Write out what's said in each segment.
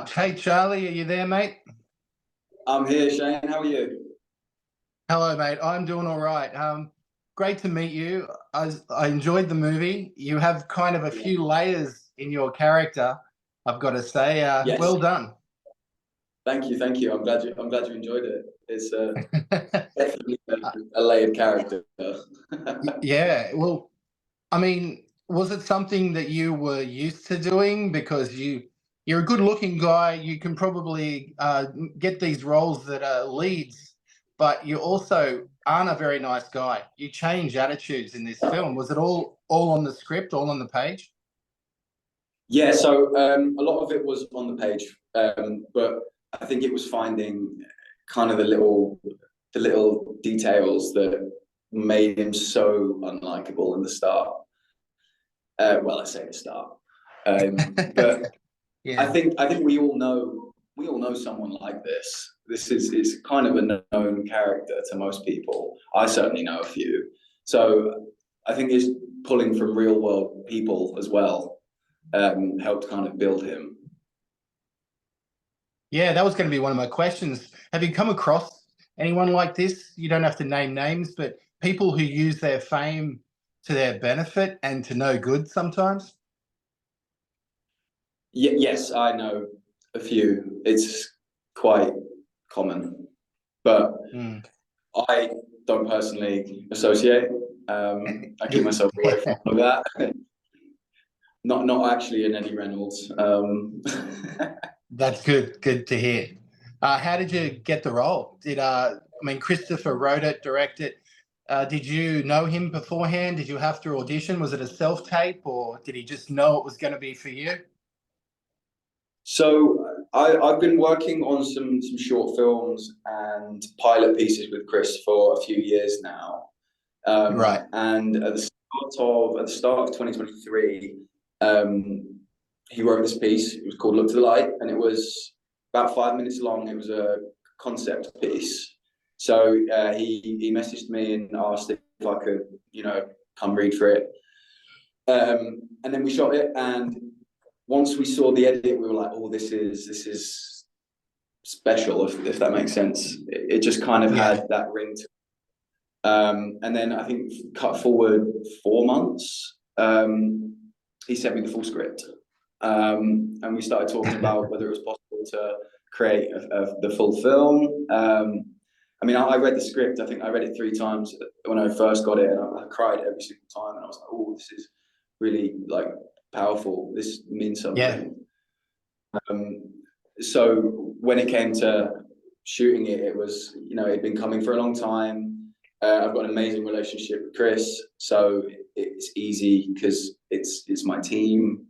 Hey Charlie, are you there, mate? I'm here, Shane. How are you? Hello, mate. I'm doing all right. Great to meet you. I enjoyed the movie. You have kind of a Yeah. few layers in your character, I've got to say. Yes. Well done. Thank you. Thank you. I'm glad you enjoyed it. It's definitely a layered character. Yeah. Well, I mean, was it something that you were used to doing? Because you're a good-looking guy. You can probably get these roles that are leads, but you also aren't a very nice guy. You change attitudes in this film. Was it all on the script, all on the page? Yeah. So a lot of it was on the page, but I think it was finding kind of the little details that made him so unlikable in the start. Well, I say the start, but I Yeah. think I think we all know someone like this. This is kind of a known character to most people. I certainly know a few. So I think it's pulling from real world people as well helped kind of build him. Yeah, that was going to be one of my questions. Have you come across anyone like this? You don't have to name names, but people who use their fame to their benefit and to no good sometimes. Yes, I know a few. It's quite common, but Mm. I don't personally associate. I keep myself away from all of that. Not actually an Eddie Reynolds. That's good. Good to hear. How did you get the role? I mean, Christopher wrote it, directed it. Did you know him beforehand? Did you have to audition? Was it a self-tape, or did he just know it was going to be for you? So I've been working on some short films and pilot pieces with Chris for a few years now. Right. And at the start of 2023, he wrote this piece. It was called "Look to the Light," and it was about 5 minutes long. It was a concept piece. So he messaged me and asked if I could, come read for it. And then we shot it, and once we saw the edit, we were like, "Oh, this is special," if that makes sense. It just kind of Yeah. had that ring to it. And then I think cut forward 4 months, he sent me the full script, and we started talking about whether it was possible to create the full film. I mean, I read the script. I think I read it 3 times when I first got it, and I cried every single time. And I was like, "Oh, this is really like powerful. This means Yeah. something." Um, so when it came to shooting it, it was, it'd been coming for a long time. I've got an amazing relationship with Chris, so it's easy because it's my team,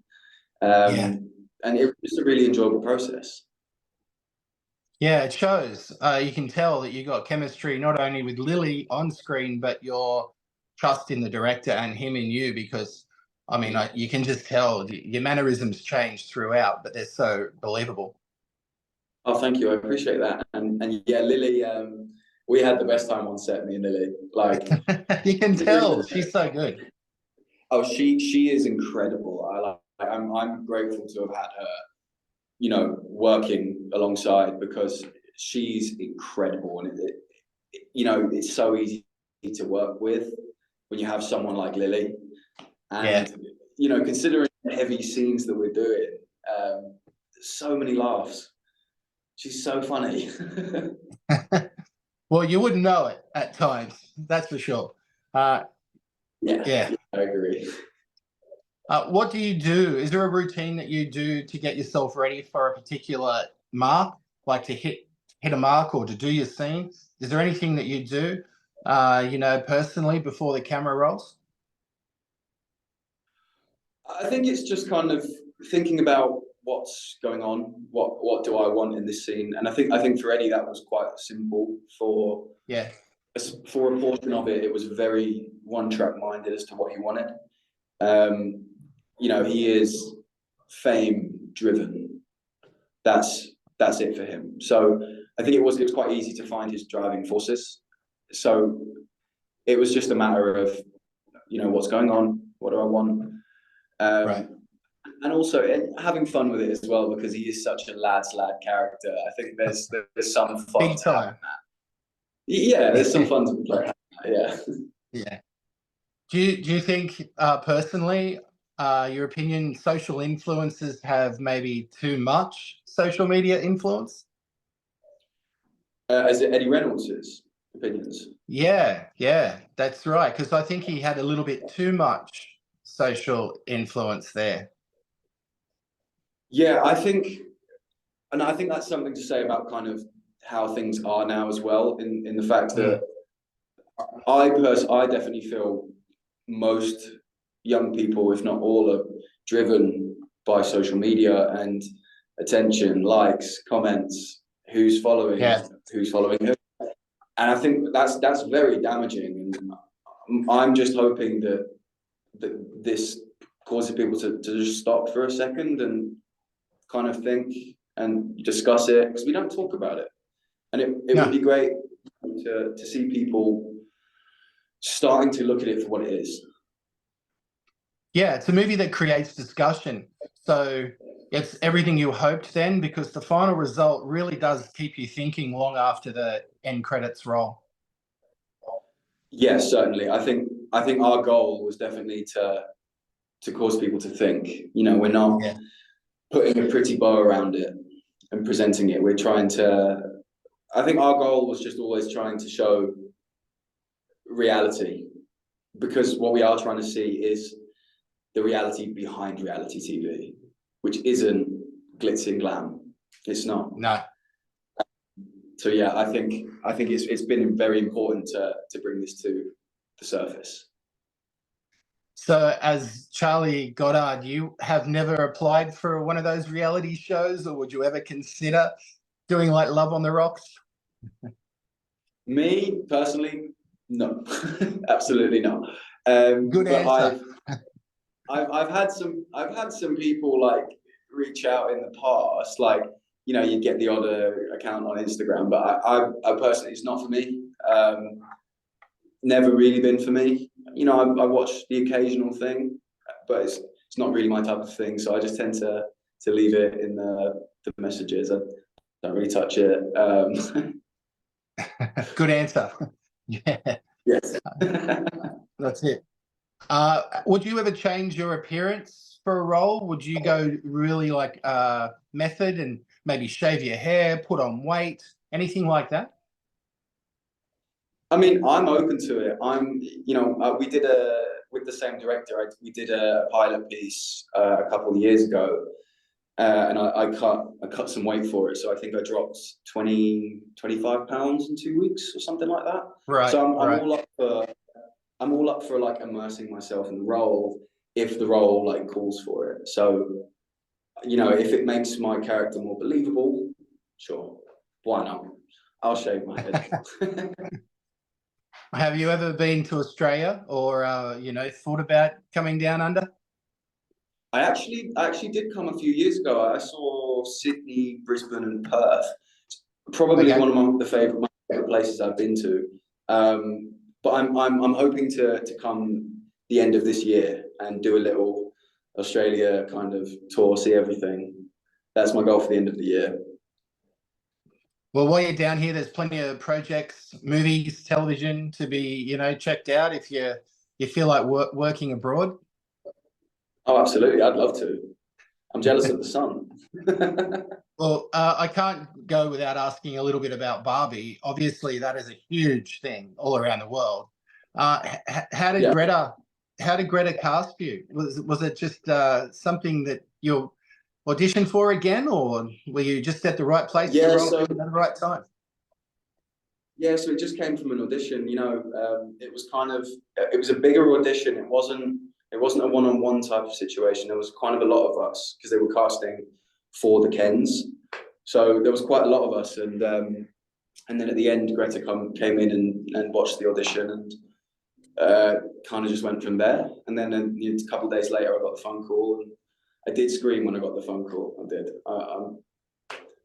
Yeah. and it was just a really enjoyable process. Yeah, it shows. You can tell that you got chemistry not only with Lily on screen, but your trust in the director and him in you. Because, I mean, you can just tell your mannerisms change throughout, but they're so believable. Oh, thank you. I appreciate that. And yeah, Lily, we had the best time on set, me and Lily. Like, You can considering tell the she's so good. oh, she is incredible. I'm grateful to have had her, working alongside because she's incredible, and it's so easy to work with when you have someone like Lily. Yeah. And considering the heavy scenes that we're doing, so many laughs. She's so funny. Well, you wouldn't know it at times, that's for sure. Uh, Yeah, yeah. I agree. What do you do? Is there a routine that you do to get yourself ready for a particular mark, like to hit a mark or to do your scene? Is there anything that you do, personally before the camera rolls? I think it's just kind of thinking about what's going on, what do I want in this scene, and I think for Eddie that was quite simple. Yeah, For a portion of it, it was very one track minded as to what he wanted. Um, he is fame driven. That's that's it for him. So I think it was quite easy to find his driving forces. So it was just a matter of what's going on, what do I want, right. um, and also having fun with it as well, because he is such a lad's lad character. I think there's some fun Big to have in time. that. Yeah, there's some fun to play. Yeah. Yeah. Do you think, personally, your opinion, social influencers have maybe too much social media influence? Is it Eddie Reynolds's opinions? Yeah, that's right. Because I think he had a little bit too much social influence there. Yeah, I think that's something to say about kind of how things are now as well. In the fact that I definitely feel most young people, if not all, are driven by social media and attention, likes, comments, who's following Yeah. who. And I think that's very damaging. And I'm just hoping that this causes people to just stop for a second and kind of think and discuss it, because we don't talk about it. And it would be great to see people starting to look at it for what it is. Yeah, it's a movie that creates discussion. So it's everything you hoped then, because the final result really does keep you thinking long after the end credits roll. Yes, certainly. I think our goal was definitely to cause people to think. You know, we're not putting a pretty bow around it and presenting it. We're trying to. I think our goal was just always trying to show reality, because what we are trying to see is the reality behind reality TV, which isn't glitzy and glam. It's not. No. So yeah, I think it's been very important to bring this to the surface. So as Charlie Goddard, you have never applied for one of those reality shows, or would you ever consider doing like Love on the Rocks? Me personally, no, absolutely not. Good but answer. I've had some people like reach out in the past, like, you know, you get the odd account on Instagram, but I personally, it's not for me. Never really been for me. You know, I watch the occasional thing, but it's not really my type of thing. So I just tend to leave it in the messages. I don't really touch it. Good answer. Yeah, Yes. that's it. Would you ever change your appearance for a role? Would you go really like method and maybe shave your hair, put on weight, anything like that? I mean, I'm open to it. We did with the same director. We did a pilot piece a couple of years ago, and I cut some weight for it. So I think I dropped 25 pounds in 2 weeks or something like that. Right. So I'm right. all up for like immersing myself in the role if the role like calls for it. So, you know, if it makes my character more believable, sure, why not? I'll shave my head. Have you ever been to Australia, or thought about coming down under? I actually did come a few years ago. I saw Sydney, Brisbane, and Perth. Probably one of my favorite places I've been to. But I'm hoping to come the end of this year and do a little Australia kind of tour, see everything. That's my goal for the end of the year. Well, while you're down here, there's plenty of projects, movies, television to be, checked out if you feel like working abroad. Oh, absolutely. I'd love to. I'm jealous of the sun. Well, I can't go without asking a little bit about Barbie. Obviously, that is a huge thing all around the world. How did Greta cast you? Was it just something that you auditioned for again, or were you just at the right place at the right time? Yeah, so it just came from an audition. It was a bigger audition. It wasn't a one-on-one type of situation. There was kind of a lot of us because they were casting for the Kens. So there was quite a lot of us, and then at the end, Greta came in and watched the audition, and kind of just went from there. And then a couple of days later, I got the phone call, and I did scream when I got the phone call. I did. I'm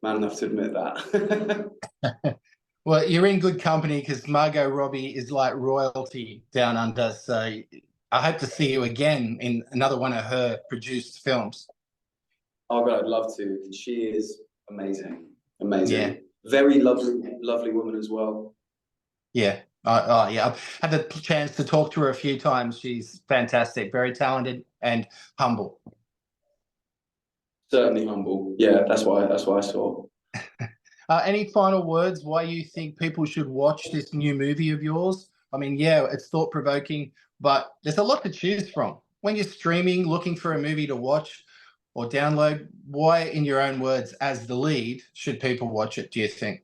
man enough to admit that. Well, you're in good company because Margot Robbie is like royalty down under. So I hope to see you again in another one of her produced films. Oh God, I'd love to. She is amazing, amazing. Yeah. Very lovely, lovely woman as well. Yeah. Yeah. I've had the chance to talk to her a few times. She's fantastic, very talented and humble. Certainly humble. Yeah, that's why I saw. Any final words why you think people should watch this new movie of yours? I mean, yeah, it's thought-provoking, but there's a lot to choose from. When you're streaming, looking for a movie to watch or download, why, in your own words, as the lead, should people watch it, do you think?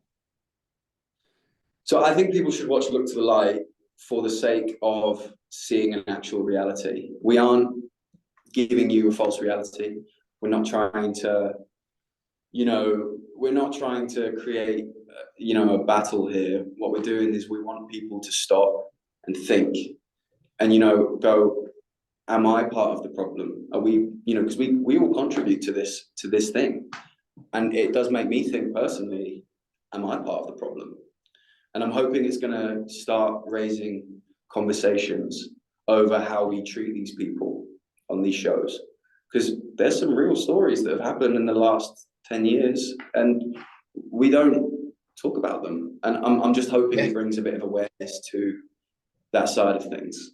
So I think people should watch Look to the Light for the sake of seeing an actual reality. We aren't giving you a false reality. We're not trying to, we're not trying to create, a battle here. What we're doing is we want people to stop and think and, go, am I part of the problem? Are we, because we all contribute to this thing. And it does make me think personally, am I part of the problem? And I'm hoping it's going to start raising conversations over how we treat these people on these shows. Because there's some real stories that have happened in the last 10 years and we don't talk about them. And I'm just hoping it brings a bit of awareness to that side of things.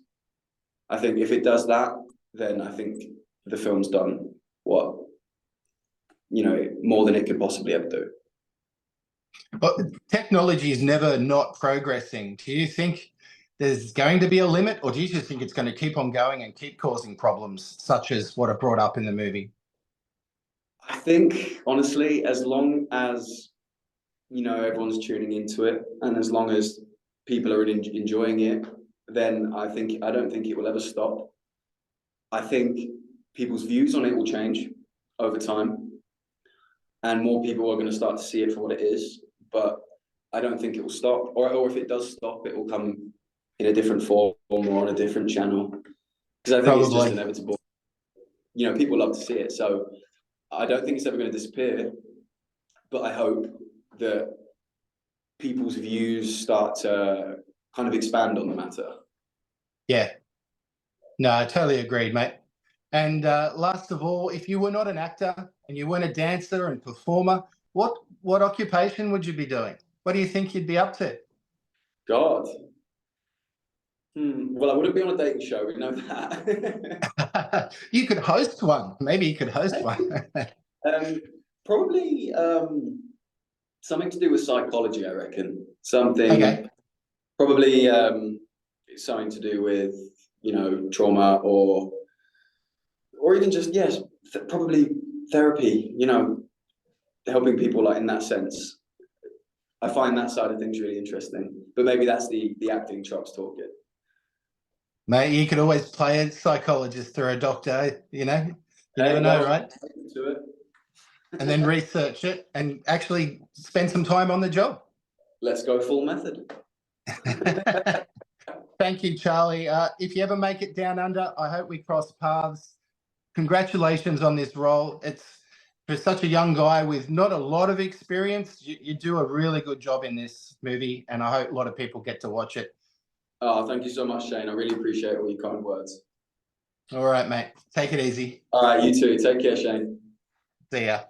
I think if it does that, then I think the film's done what, more than it could possibly ever do. But technology is never not progressing. Do you think there's going to be a limit, or do you just think it's going to keep on going and keep causing problems, such as what are brought up in the movie? I think, honestly, as long as, everyone's tuning into it and as long as people are enjoying it, then I don't think it will ever stop. I think people's views on it will change over time and more people are going to start to see it for what it is. But I don't think it will stop, or if it does stop, it will come in a different form or on a different channel. Because I think it's just inevitable. People love to see it, so I don't think it's ever going to disappear. But I hope that people's views start to kind of expand on the matter. Yeah. No, I totally agreed, mate. And last of all, if you were not an actor and you weren't a dancer and performer, what occupation would you be doing? What do you think you'd be up to? God. Well, I wouldn't be on a dating show, we know that. You could host one. Maybe you could host one. Probably something to do with psychology, I reckon. Something, okay. Probably something to do with, trauma or even just, yes, probably therapy, helping people like in that sense. I find that side of things really interesting, but maybe that's the acting chops talking. Mate, you could always play a psychologist or a doctor, you never know, right? To it. And then research it and actually spend some time on the job. Let's go full method. Thank you, Charlie. If you ever make it down under, I hope we cross paths. Congratulations on this role. It's for such a young guy with not a lot of experience. You do a really good job in this movie, and I hope a lot of people get to watch it. Oh, thank you so much, Shane. I really appreciate all your kind words. All right, mate. Take it easy. All right, you too. Take care, Shane. See ya.